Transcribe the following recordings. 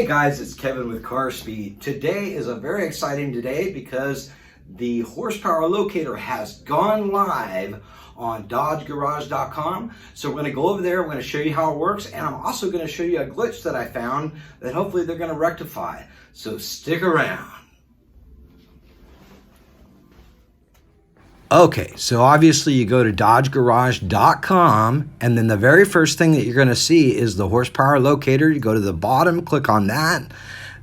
Hey guys, it's Kevin with Car Speed. Today is a very exciting day because the horsepower locator has gone live on dodgegarage.com. So we're going to go over there, we're going to show you how it works, and I'm also going to show you a glitch that I found that hopefully they're going to rectify. So stick around. Okay, so obviously you go to dodgegarage.com, and then the very first thing that you're going to see is the horsepower locator. You go to the bottom, click on that.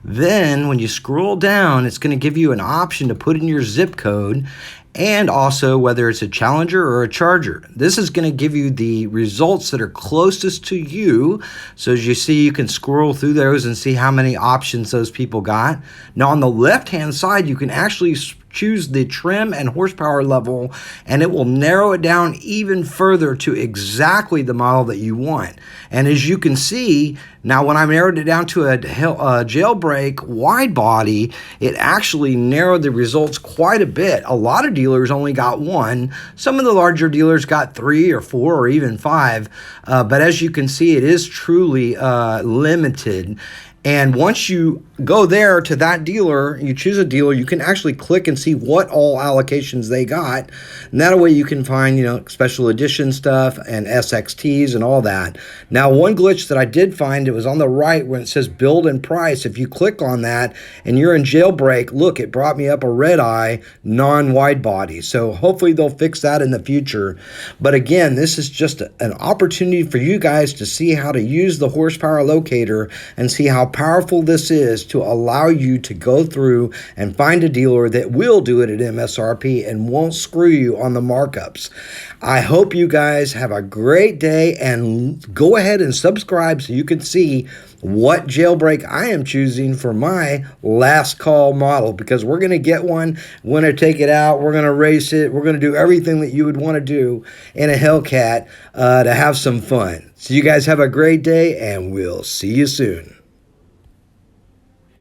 Then when you scroll down, it's going to give you an option to put in your zip code and also whether it's a Challenger or a Charger. This is going to give you the results that are closest to you. So as you see, you can scroll through those and see how many options those people got. Now on the left-hand side, you can actually choose the trim and horsepower level, and it will narrow it down even further to exactly the model that you want. And as you can see, now when I narrowed it down to a jailbreak wide body, it actually narrowed the results quite a bit. A lot of dealers only got one. Some of the larger dealers got 3 or 4 or even 5. But as you can see, it is truly limited. And once you go there to that dealer, you choose a dealer, you can actually click and see what all allocations they got. And that way you can find, special edition stuff and SXTs and all that. Now, one glitch that I did find, it was on the right when it says build and price. If you click on that and you're in jailbreak, look, it brought me up a red eye, non-wide body. So hopefully they'll fix that in the future. But again, this is just an opportunity for you guys to see how to use the horsepower locator and see how powerful this is to allow you to go through and find a dealer that will do it at MSRP and won't screw you on the markups. I hope you guys have a great day, and go ahead and subscribe so you can see what jailbreak I am choosing for my last call model, because we're going to get one, we're going to take it out, we're going to race it, we're going to do everything that you would want to do in a Hellcat to have some fun. So you guys have a great day, and we'll see you soon.